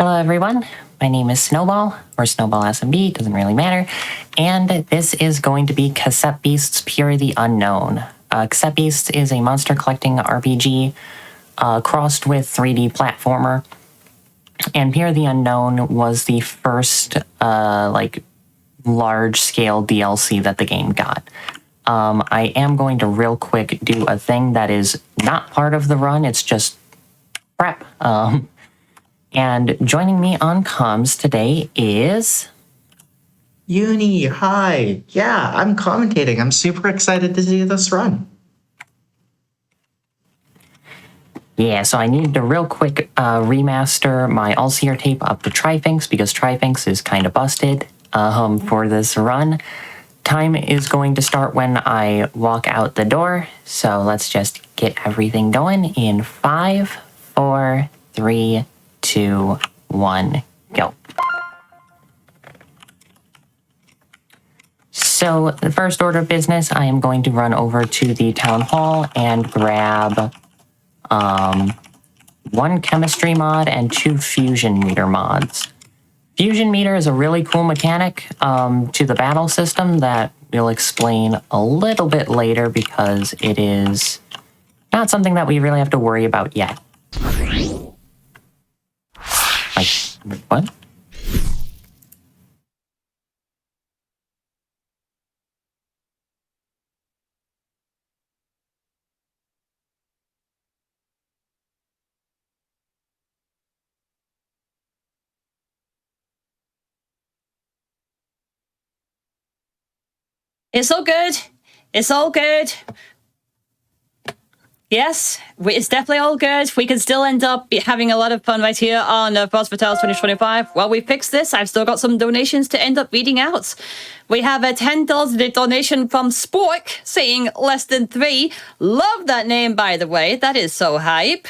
Hello everyone, my name is Snowball, or SnowballSMB, doesn't really matter, and this is going to be Cassette Beasts Pure the Unknown. Cassette Beasts is a monster collecting RPG crossed with 3D platformer, and Pure the Unknown was the first large-scale DLC that the game got. I am going to real quick do a thing that is not part of the run, it's just prep. And joining me on comms today is... Euni, hi. Yeah, I'm commentating. I'm super excited to do this run. Yeah, so I need to real quick remaster my All-Seer tape up to Trifinx because Trifinx is kind of busted for this run. Time is going to start when I walk out the door, so let's just get everything going in 5, 4, 3, 2, 1, go. So the first order of business, I am going to run over to the town hall and grab 1 chemistry mod and 2 fusion meter mods. Fusion meter is a really cool mechanic to the battle system that we'll explain a little bit later because it is not something that we really have to worry about yet. Like, what? It's all good. It's all good. Yes, it's definitely all good. We can still end up having a lot of fun right here on Frost for Tales 2025. While we fix this, I've still got some donations to end up reading out. We have a $10 donation from Spork saying less than 3. Love that name, by the way. That is so hype.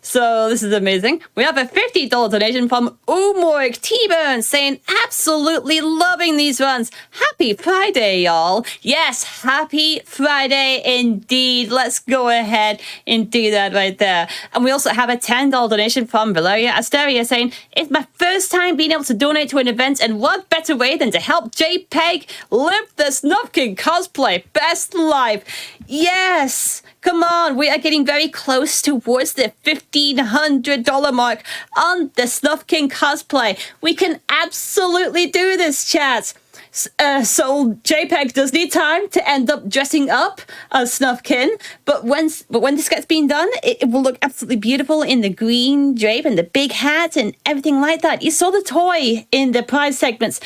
So this is amazing. We have a $50 donation from Umorg T-Burn saying, absolutely loving these runs. Happy Friday, y'all. Yes, happy Friday indeed. Let's go ahead and do that right there. And we also have a $10 donation from Valeria Asteria saying, it's my first time being able to donate to an event, and what better way than to help JPEG live the Snufkin cosplay best life. Yes. Come on, we are getting very close towards the $1,500 mark on the Snufkin cosplay. We can absolutely do this, chat. So JPEG does need time to end up dressing up as Snufkin, but when this gets being done, it will look absolutely beautiful in the green drape and the big hat and everything like that. You saw the toy in the prize segments.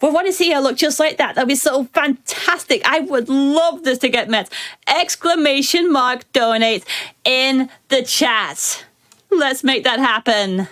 We want to see her look just like that. That'd be so fantastic. I would love this to get met. Exclamation mark donate in the chat. Let's make that happen.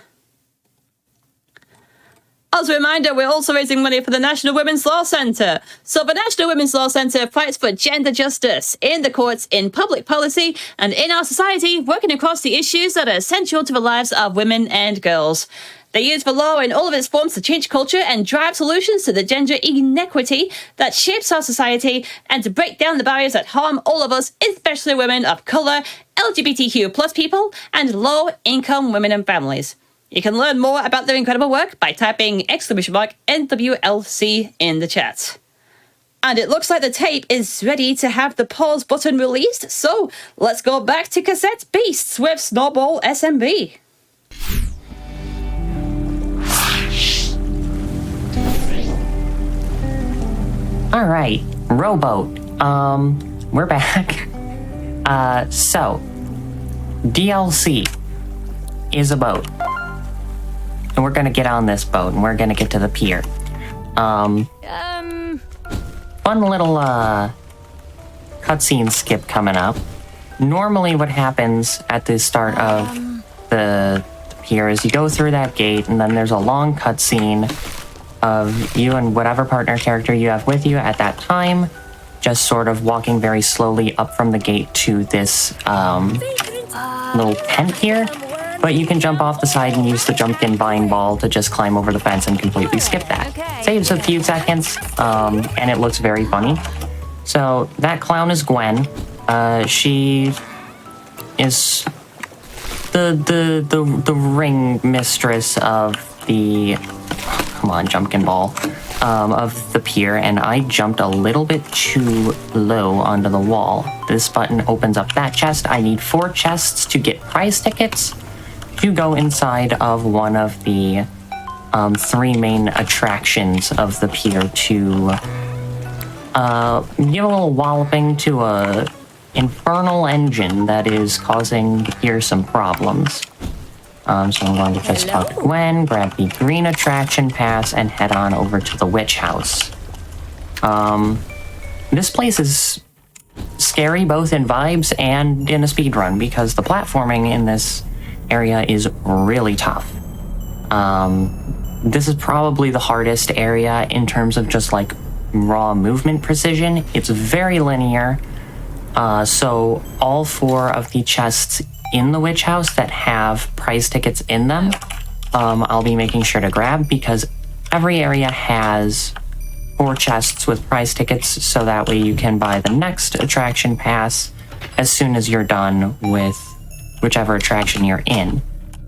As a reminder, we're also raising money for the National Women's Law Centre. So the National Women's Law Centre fights for gender justice in the courts, in public policy, and in our society, working across the issues that are essential to the lives of women and girls. They use the law in all of its forms to change culture and drive solutions to the gender inequity that shapes our society and to break down the barriers that harm all of us, especially women of colour, LGBTQ plus people, and low-income women and families. You can learn more about their incredible work by typing exclamation mark NWLC in the chat. And it looks like the tape is ready to have the pause button released, so let's go back to Cassette Beasts with SnowballSMB. All right, rowboat. We're back. So DLC is a boat, and we're gonna get on this boat, and we're gonna get to the pier. Fun little cutscene skip coming up. Normally, what happens at the start of the pier is you go through that gate, and then there's a long cutscene of you and whatever partner character you have with you at that time, just sort of walking very slowly up from the gate to this little tent here. But you can jump off the side and use the jump-in vine ball to just climb over the fence and completely skip that. Saves a few seconds, and it looks very funny. So that clown is Gwen. She is the ring mistress of the, come on, Jumpkin Ball, of the pier, and I jumped a little bit too low onto the wall. This button opens up that chest. I need 4 chests to get prize tickets to go inside of one of the 3 main attractions of the pier to give a little walloping to a infernal engine that is causing the pier some problems. So I'm going to just talk to Gwen, grab the green attraction pass, and head on over to the witch house. This place is scary both in vibes and in a speedrun because the platforming in this area is really tough. This is probably the hardest area in terms of just like raw movement precision. It's very linear. So all 4 of the chests in the witch house that have prize tickets in them, I'll be making sure to grab because every area has 4 chests with prize tickets, so that way you can buy the next attraction pass as soon as you're done with whichever attraction you're in.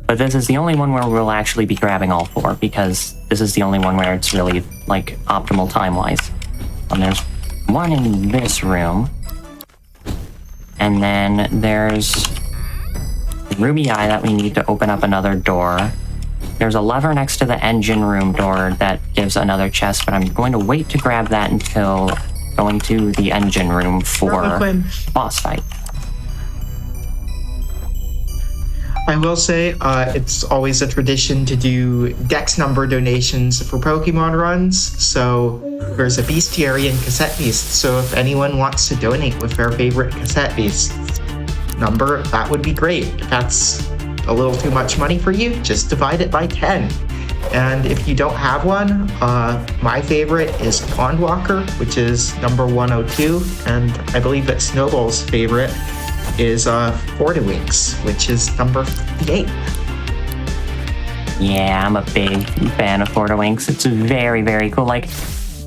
But this is the only one where we'll actually be grabbing all 4 because this is the only one where it's really like optimal time-wise. And there's one in this room. And then there's the ruby eye that we need to open up another door. There's a lever next to the engine room door that gives another chest, but I'm going to wait to grab that until going to the engine room for boss fight. I will say it's always a tradition to do dex number donations for Pokemon runs. So there's a bestiary and cassette beast. So if anyone wants to donate with their favorite cassette beast number, that would be great. If that's a little too much money for you, just divide it by 10. And if you don't have one, my favorite is Pondwalker, which is number 102. And I believe that Snowball's favorite is Fortawinks, which is number 58. Yeah, I'm a big fan of Fortawinks. It's very, very cool. Like,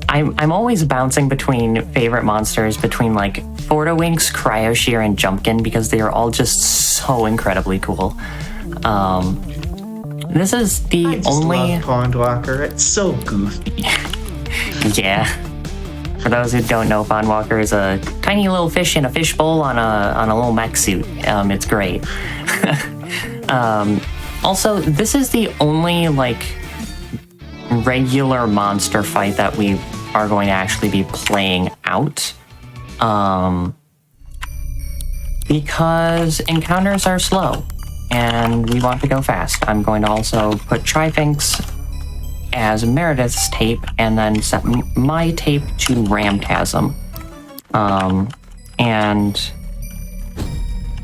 I'm always bouncing between favorite monsters between like Fortawinks, Cryoshear, and Jumpkin because they are all just so incredibly cool. This is the only love Pondwalker. It's so goofy. Yeah. For those who don't know, Pondwalker is a tiny little fish in a fishbowl on a little mech suit. It's great. Also, this is the only like regular monster fight that we are going to actually be playing out. Because encounters are slow and we want to go fast. I'm going to also put Trifinx as Meredith's tape and then set my tape to Ramtasm. And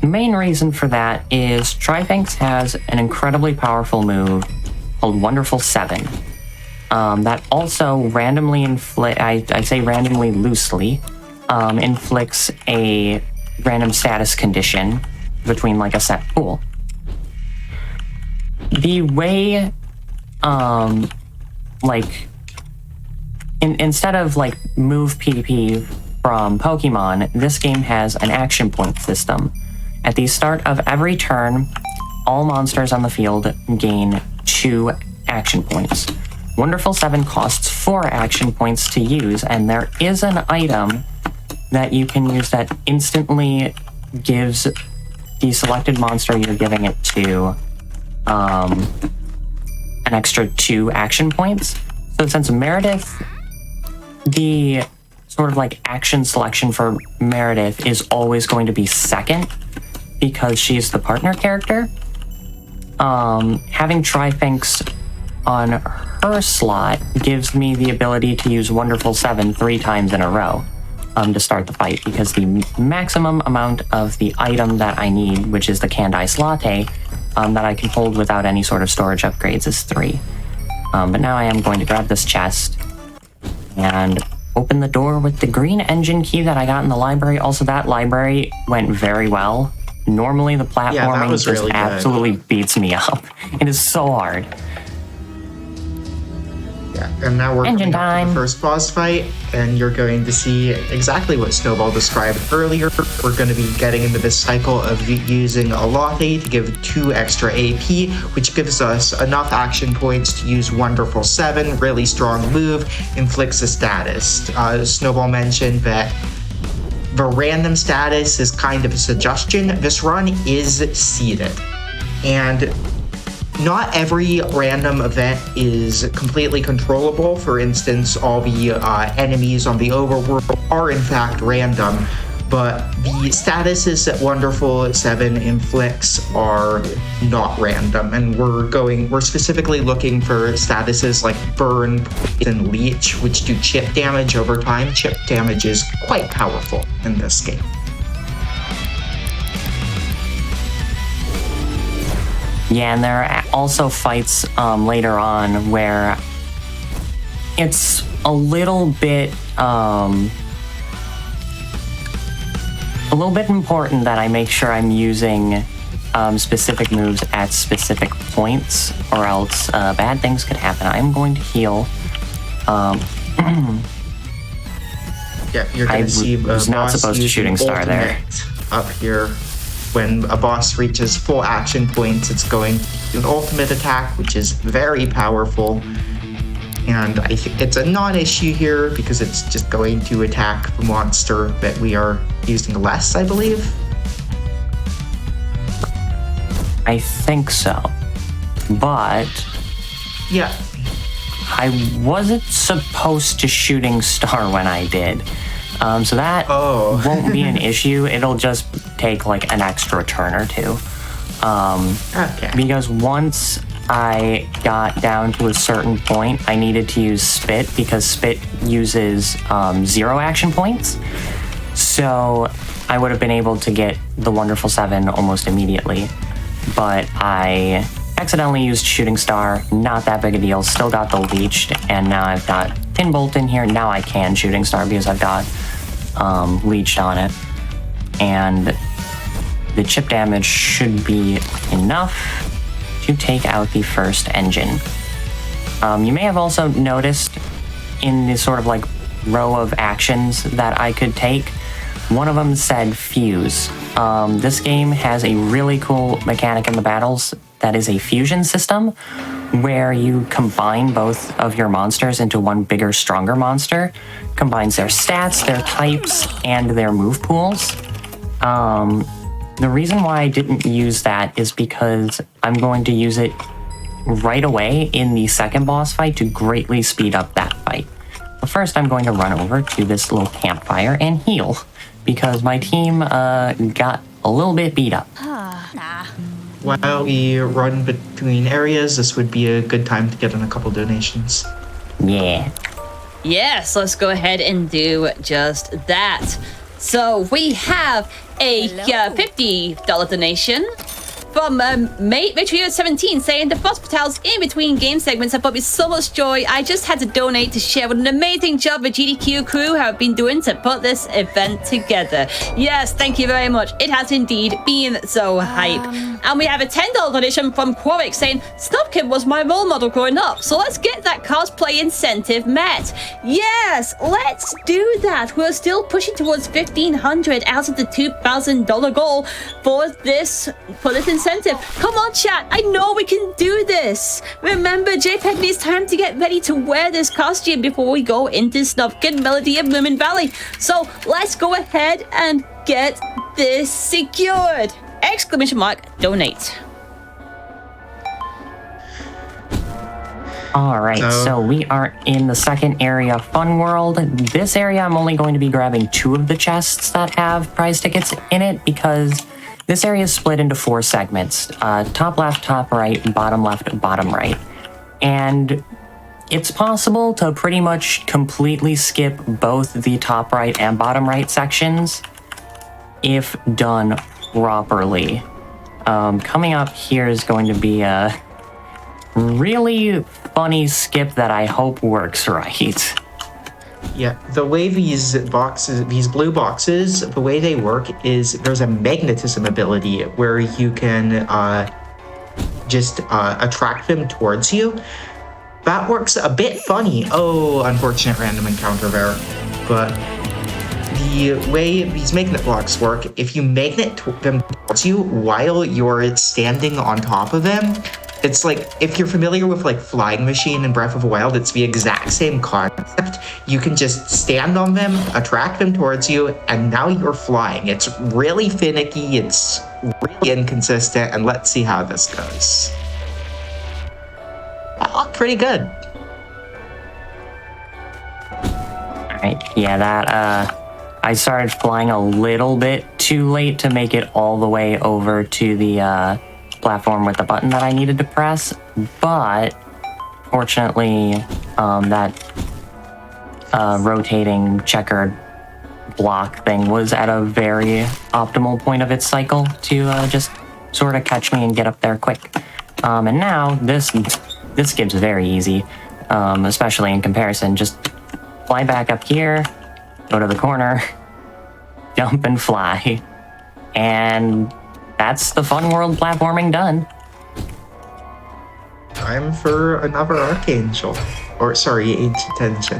the main reason for that is Trifinx has an incredibly powerful move called Wonderful 7. That also randomly I say randomly loosely, inflicts a random status condition between like a set pool. The way, instead of like move PvP from Pokemon, this game has an action point system. At the start of every turn, all monsters on the field gain 2 action points. Wonderful 7 costs 4 action points to use, and there is an item that you can use that instantly gives the selected monster you're giving it to an extra 2 action points. So since Meredith, the sort of like action selection for Meredith is always going to be second because she's the partner character, having Trifinx on her slot gives me the ability to use Wonderful 7 3 times in a row to start the fight, because the maximum amount of the item that I need, which is the Canned Ice Latte, that I can hold without any sort of storage upgrades is 3. But now I am going to grab this chest and open the door with the green engine key that I got in the library. Also, that library went very well. Normally the platforming just really absolutely beats me up. It is so hard. Yeah, and now we're Engine coming up to time. the first boss fight, and you're going to see exactly what Snowball described earlier. We're going to be getting into this cycle of using a latte to give 2 extra AP, which gives us enough action points to use Wonderful 7, really strong move, inflicts a status. Snowball mentioned that the random status is kind of a suggestion. This run is seeded, and not every random event is completely controllable. For instance, all the enemies on the overworld are in fact random, but the statuses that Wonderful 7 inflicts are not random, and we're specifically looking for statuses like Burn, Poison, Leech, which do chip damage over time. Chip damage is quite powerful in this game. Yeah, and there are also fights later on where it's a little bit important that I make sure I'm using specific moves at specific points, or else bad things could happen. I'm going to heal. Yeah, you're going to see a was not boss supposed to using shooting star there. ultimate up here. When a boss reaches full action points, it's going to do an ultimate attack, which is very powerful. And I think it's a non-issue here because it's just going to attack the monster that we are using less, I believe. I think so. But Yeah, I wasn't supposed to shooting star when I did. So that won't be an issue. It'll just take like an extra turn or two. okay. Because once I got down to a certain point, I needed to use Spit because Spit uses 0 action points. So I would have been able to get the Wonderful 7 almost immediately. But I accidentally used Shooting Star, not that big a deal, still got the Leeched, and now I've got Tin Bolt in here. Now I can Shooting Star because I've got Leeched on it. And the chip damage should be enough to take out the first engine. You may have also noticed in this sort of like row of actions that I could take, one of them said fuse. This game has a really cool mechanic in the battles that is a fusion system where you combine both of your monsters into one bigger, stronger monster, combines their stats, their types, and their move pools. The reason why I didn't use that is because I'm going to use it right away in the second boss fight to greatly speed up that fight. But first, I'm going to run over to this little campfire and heal, because my team got a little bit beat up. While we run between areas, this would be a good time to get in a couple donations. Yeah. Yes, let's go ahead and do just that. So we have a $50 donation from Matrix17 saying the hospitals in between game segments have brought me so much joy. I just had to donate to share what an amazing job the GDQ crew have been doing to put this event together. Yes, thank you very much. It has indeed been so hype. And we have a $10 donation from Quarrick saying Snubkin was my role model growing up, so let's get that cosplay incentive met. Yes, let's do that. We're still pushing towards $1,500 out of the $2,000 goal for this incentive. Come on, chat. I know we can do this. Remember, JPEG needs time to get ready to wear this costume before we go into Snubkin Melody of Moomin Valley. So let's go ahead and get this secured. Exclamation mark, donate. All right, so we are in the second area, Fun World. This area, I'm only going to be grabbing 2 of the chests that have prize tickets in it, because this area is split into 4 segments. Top left, top right, bottom left, bottom right. And it's possible to pretty much completely skip both the top right and bottom right sections if done properly. Coming up here is going to be a really funny skip that I hope works right. Yeah, the way these blue boxes, the way they work is there's a magnetism ability where you can just attract them towards you. that works a bit funny. Oh, unfortunate random encounter there. But the way these magnet blocks work, if you magnet them towards you while you're standing on top of them, it's like, if you're familiar with like Flying Machine and Breath of the Wild, it's the exact same concept. You can just stand on them, attract them towards you, and now you're flying. It's really finicky, it's really inconsistent, and let's see how this goes. That looked pretty good. Alright, yeah, that, I started flying a little bit too late to make it all the way over to the, platform with the button that I needed to press, but fortunately, that rotating checkered block thing was at a very optimal point of its cycle to just sort of catch me and get up there quick. And now this skip's very easy, especially in comparison. Just fly back up here, go to the corner, jump and fly, and that's the fun world platforming done. Time for another Archangel. Or, sorry, Ancient Tension.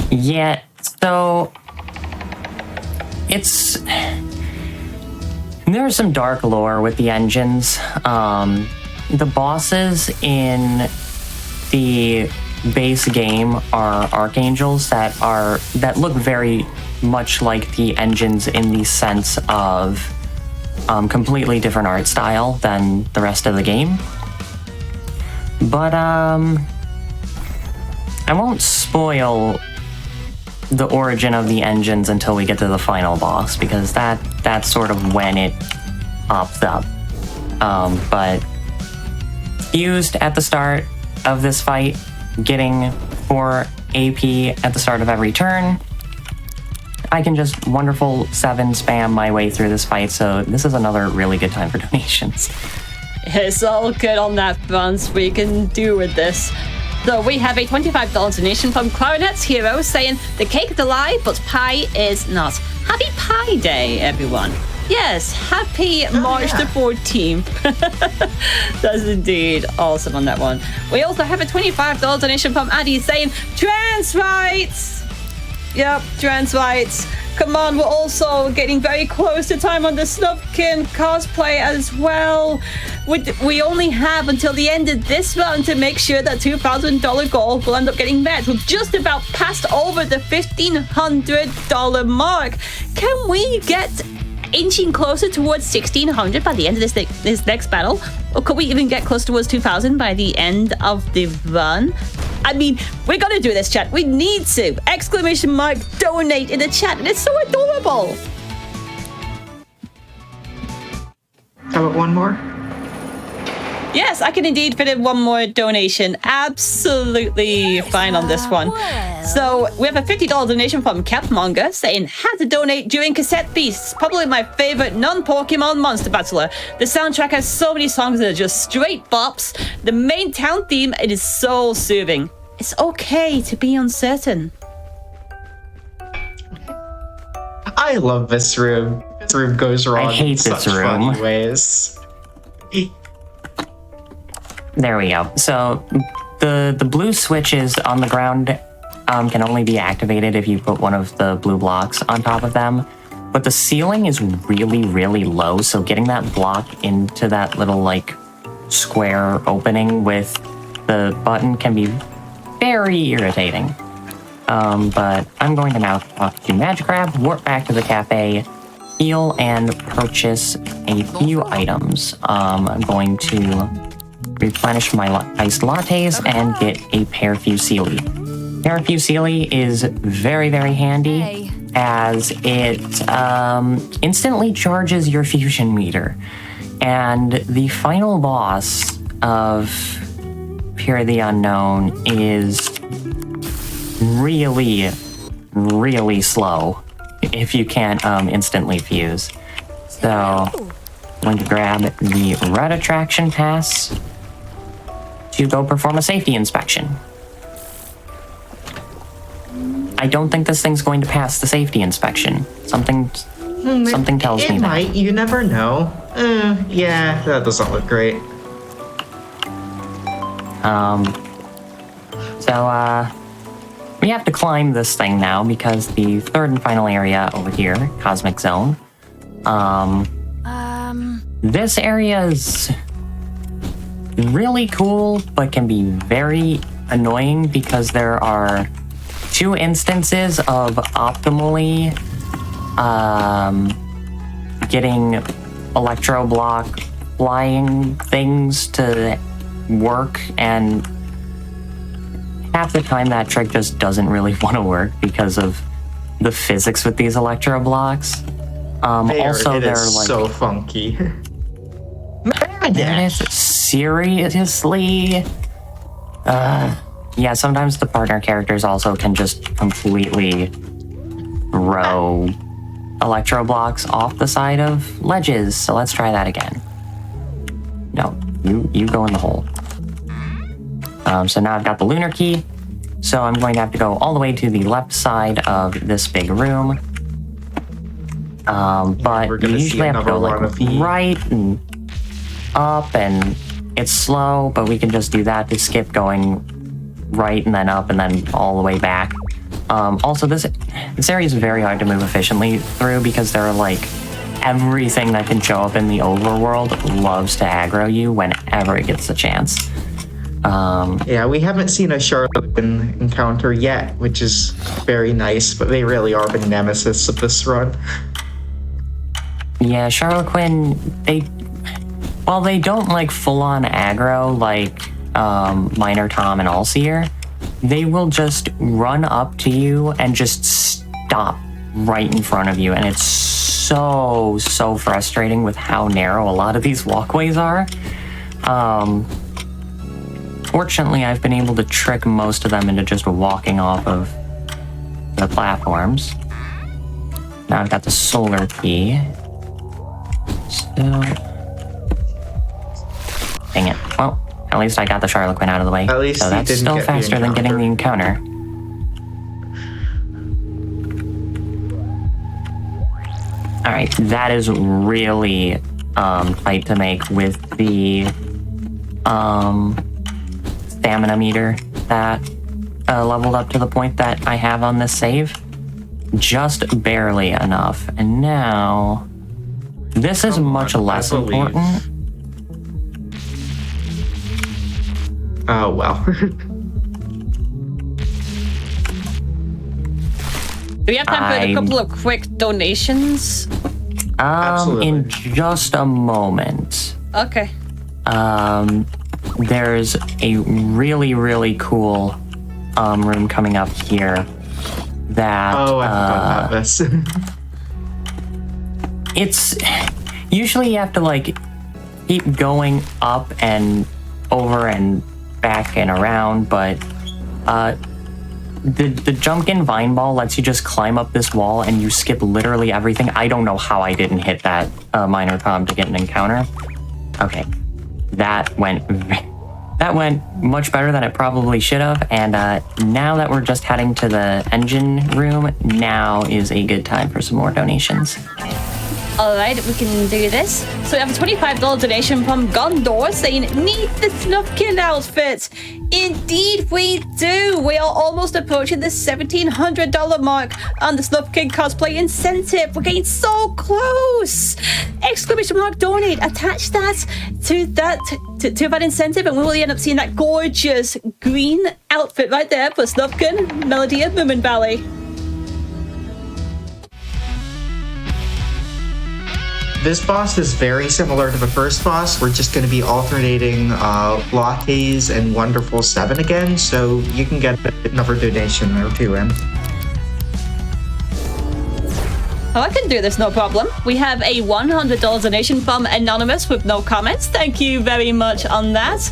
Yeah, so it's... There's some dark lore with the engines. The bosses in the base game are Archangels that look very much like the engines in the sense of completely different art style than the rest of the game. But I won't spoil the origin of the engines until we get to the final boss, because that's sort of when it pops up. But fused at the start of this fight, getting 4 AP at the start of every turn, I can just wonderful 7 spam my way through this fight, so this is another really good time for donations. It's all good on that front. We can do with this. So we have a $25 donation from Clarinet's Hero saying, the cake is alive, but pie is not. Happy Pie Day, everyone. Yes, happy March the 14th. That's indeed awesome on that one. We also have a $25 donation from Addy saying, trans rights. Yep, trans rights. Come on, we're also getting very close to time on the Snubkin cosplay as well. We only have until the end of this run to make sure that $2,000 goal will end up getting met. We've just about passed over the $1,500 mark. Can we get inching closer towards 1,600 by the end of this next battle? Or could we even get close towards 2,000 by the end of the run? I mean, we're gonna do this, chat. We need to! ! Donate in the chat, and it's so adorable! How about one more? Yes, I can indeed fit in one more donation. Absolutely fine on this one. So we have a $50 donation from Capmonger saying, had to donate during Cassette Beasts. Probably my favorite non-Pokemon monster battler. The soundtrack has so many songs that are just straight bops. The main town theme, it is so soothing. It's okay to be uncertain. I love this room. This room goes wrong I hate in this such room. funny ways. There we go. So the blue switches on the ground can only be activated if you put one of the blue blocks on top of them. But the ceiling is really, really low, so getting that block into that little, like, square opening with the button can be very irritating. But I'm going to now talk to Magicrab, warp back to the cafe, heal, and purchase a few items. I'm going to replenish my iced lattes and get a Parafusili. Parafusili is very, very handy as it instantly charges your fusion meter. And the final boss of Pure the Unknown is really, really slow if you can't instantly fuse. So I'm going to grab the Red Attraction Pass to go perform a safety inspection. I don't think this thing's going to pass the safety inspection. Something tells me It that. might, you never know. Yeah, that doesn't look great. We have to climb this thing now because the third and final area over here, Cosmic Zone. This area is really cool, but can be very annoying because there are 2 instances of optimally getting electro block flying things to work, and half the time that trick just doesn't really want to work because of the physics with these electro blocks. Also, they're like so funky. Seriously? Yeah, sometimes the partner characters also can just completely throw electro blocks off the side of ledges, so let's try that again. No, you go in the hole. So now I've got the lunar key, so I'm going to have to go all the way to the left side of this big room. But you usually have to go like right and up, and it's slow, but we can just do that to skip going right and then up and then all the way back. Also, this area is very hard to move efficiently through because there are like everything that can show up in the overworld loves to aggro you whenever it gets the chance. Yeah, we haven't seen a Charlatan encounter yet, which is very nice, but they really are the nemesis of this run. Yeah, Charloquin, they don't like full-on aggro like Minor Tom and Allseer. They will just run up to you and just stop right in front of you, and it's so frustrating with how narrow a lot of these walkways are. Fortunately, I've been able to trick most of them into just walking off of the platforms. Now I've got the solar key. So... Dang it. Well, at least I got the Charloquin out of the way. At least so that's still faster than getting the encounter. Alright, that is really tight to make with the stamina meter that leveled up to the point that I have on this save. Just barely enough. And now, this is much less important. Oh, well. Do we have time for a couple of quick donations? Absolutely. In just a moment. Okay. There's a really cool room coming up here that Oh, I forgot about this. it's usually you have to like keep going up and over and back and around, but the Jumpkin Vine Ball lets you just climb up this wall and you skip literally everything. I don't know how I didn't hit that Minor Tom to get an encounter. Okay, that went much better than it probably should have, and now that we're just heading to the engine room, now is a good time for some more donations. Alright, we can do this. So we have a $25 donation from Gondor saying, need the Snufkin outfit. Indeed we do. We are almost approaching the $1,700 mark on the Snufkin cosplay incentive. We're getting so close. Exclamation mark donate. Attach that to that incentive, and we will end up seeing that gorgeous green outfit right there for Snufkin, Melody of Moomin Valley. This boss is very similar to the first boss. We're just going to be alternating lattes and Wonderful 7 again, so you can get another donation or two in. Oh, I can do this, no problem. We have a $100 donation from Anonymous with no comments. Thank you very much on that.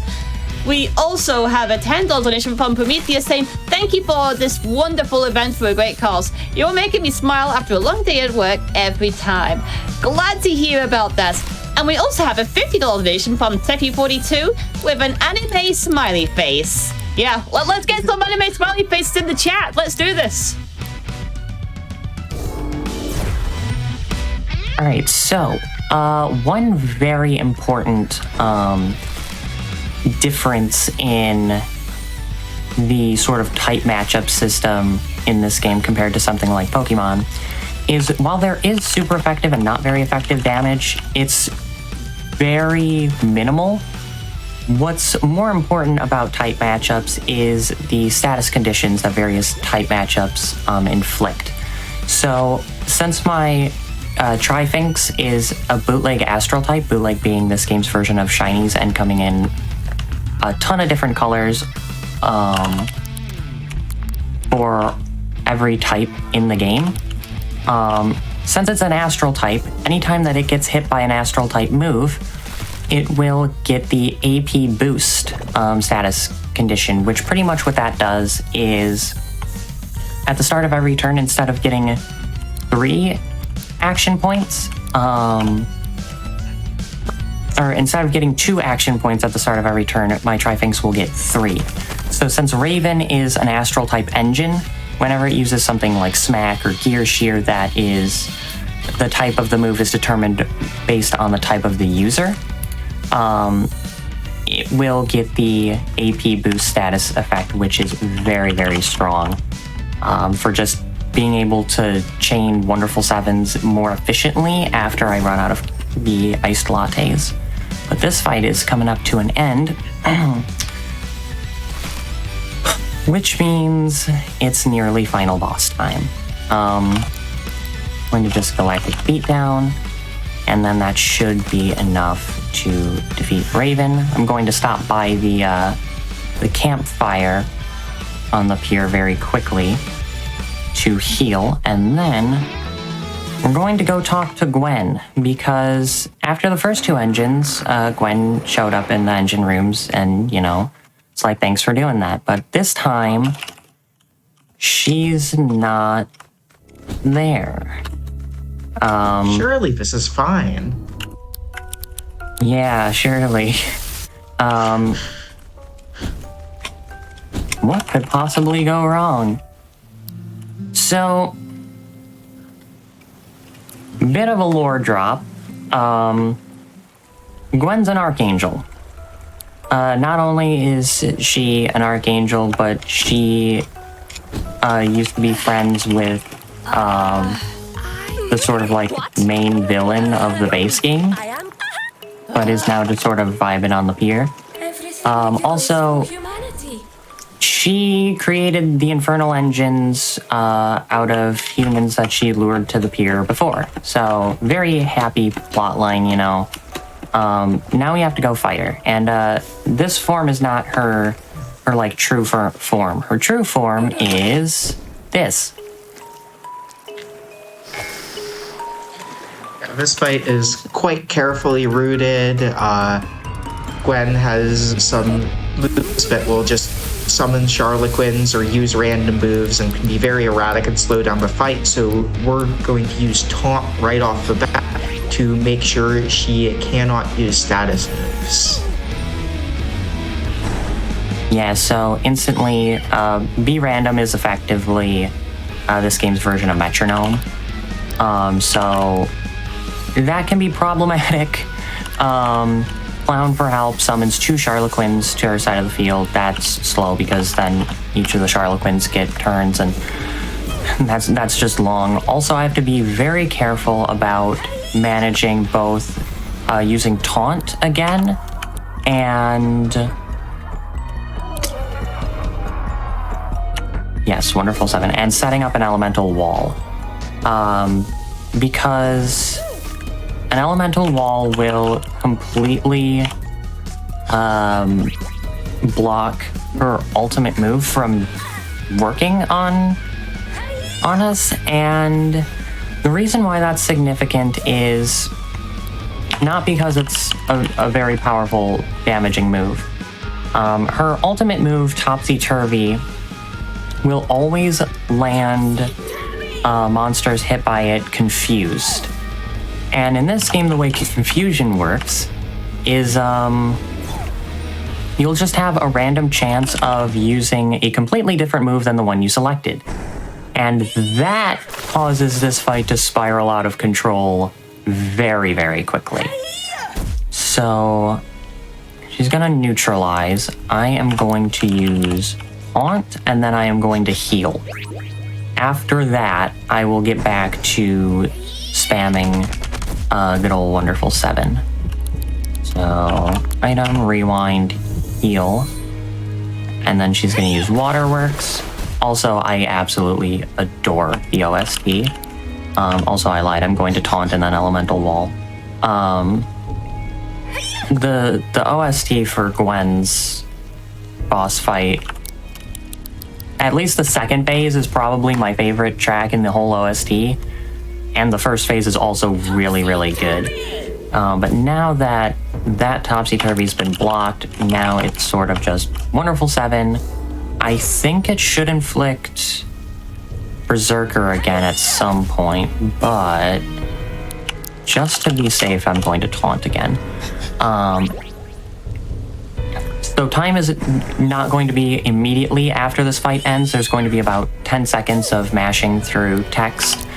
We also have a $10 donation from Prometheus saying, thank you for this wonderful event for a great cause. You're making me smile after a long day at work every time. Glad to hear about that. And we also have a $50 donation from Teppy42 with an anime smiley face. Yeah, let's get some anime smiley faces in the chat. Let's do this. All right, so one very important difference in the sort of type matchup system in this game compared to something like Pokemon is while there is super effective and not very effective damage, it's very minimal. What's more important about type matchups is the status conditions that various type matchups inflict. So since my Trifinx is a bootleg Astral type, bootleg being this game's version of shinies and coming in a ton of different colors for every type in the game. Since it's an Astral type, anytime that it gets hit by an Astral type move, it will get the AP boost status condition, which pretty much what that does is at the start of every turn, instead of getting 3 action points, or instead of getting 2 action points at the start of every turn, my Trifinx will get 3. So since Raven is an Astral type engine, whenever it uses something like Smack or Gear Shear, that is, the type of the move is determined based on the type of the user, it will get the AP boost status effect, which is very, very strong for just being able to chain Wonderful Sevens more efficiently after I run out of the iced lattes. But this fight is coming up to an end, which means it's nearly final boss time. I'm going to just Galactic Beatdown, and then that should be enough to defeat Raven. I'm going to stop by the campfire on the pier very quickly to heal, and then we're going to go talk to Gwen, because after the first 2 engines, Gwen showed up in the engine rooms, and, you know, it's like, thanks for doing that. But this time, she's not there. Surely this is fine. Yeah, surely. What could possibly go wrong? So, bit of a lore drop. Gwen's an archangel. Not only is she an archangel, but she used to be friends with the sort of like main villain of the base game, but is now just sort of vibing on the pier. Also, she created the infernal engines out of humans that she lured to the pier before. So, very happy plotline, you know. Now we have to go fight her. And this form is not her like true form. Her true form is this. This fight is quite carefully rooted. Gwen has some moves that will just summon Charloquins or use random moves and can be very erratic and slow down the fight, so we're going to use Taunt right off the bat to make sure she cannot use status moves. Yeah, so instantly, Be Random is effectively this game's version of Metronome. So that can be problematic. Clown for help summons 2 Charloquins to her side of the field. That's slow because then each of the Charloquins get turns, and that's just long. Also, I have to be very careful about managing both using Taunt again and... Yes, Wonderful 7, and setting up an elemental wall. Because an elemental wall will completely block her ultimate move from working on us, and the reason why that's significant is not because it's a very powerful damaging move. Her ultimate move, Topsy-Turvy, will always land monsters hit by it confused. And in this game, the way confusion works is you'll just have a random chance of using a completely different move than the one you selected. And that causes this fight to spiral out of control very, very quickly. So She's gonna neutralize. I am going to use Taunt, and then I am going to heal. After that, I will get back to spamming good old wonderful 7. So, item, rewind, heal. And then she's gonna use Waterworks. Also, I absolutely adore the OST. Also, I lied. I'm going to Taunt and then Elemental Wall. The OST for Gwen's boss fight, at least the second phase, is probably my favorite track in the whole OST. And the first phase is also really, really good. But now that Topsy-Turvy's been blocked, now it's sort of just Wonderful 7. I think it should inflict Berserker again at some point, but just to be safe, I'm going to Taunt again. So time is not going to be immediately after this fight ends. There's going to be about 10 seconds of mashing through text.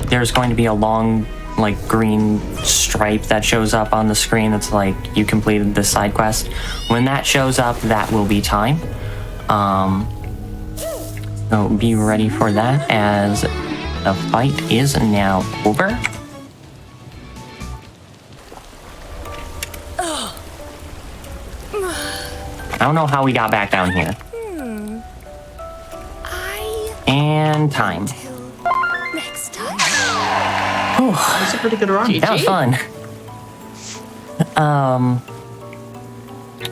There's going to be a long, like, green stripe that shows up on the screen that's like, you completed this side quest. When that shows up, that will be time. So be ready for that, as the fight is now over. I don't know how we got back down here. And time. Next time. That was a pretty good run. That was fun.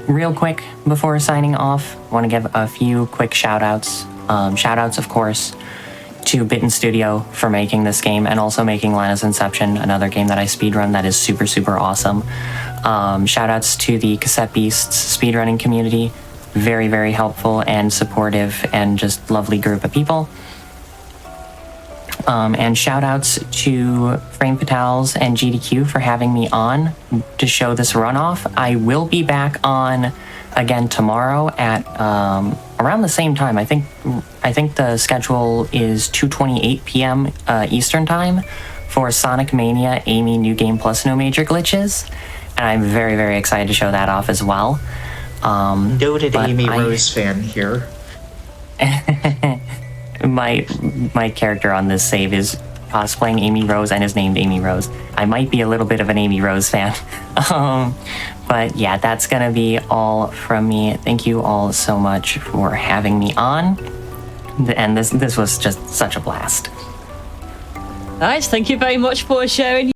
Real quick before signing off, I want to give a few quick shout-outs. Shout-outs, of course, to Bitten Studio for making this game, and also making Lana's Inception, another game that I speedrun that is super, super awesome. Shout-outs to the Cassette Beasts speedrunning community. Very, very helpful and supportive and just lovely group of people. And shout-outs to Frame Fatales and GDQ for having me on to show this runoff. I will be back on again tomorrow at around the same time. I think the schedule is 2:28 p.m. Eastern time for Sonic Mania Amy New Game Plus No Major Glitches, and I'm very, very excited to show that off as well. Noted Amy Rose fan here. My character on this save is cosplaying Amy Rose and is named Amy Rose. I might be a little bit of an Amy Rose fan. But yeah, that's gonna be all from me. Thank you all so much for having me on. And this was just such a blast. Nice, thank you very much for sharing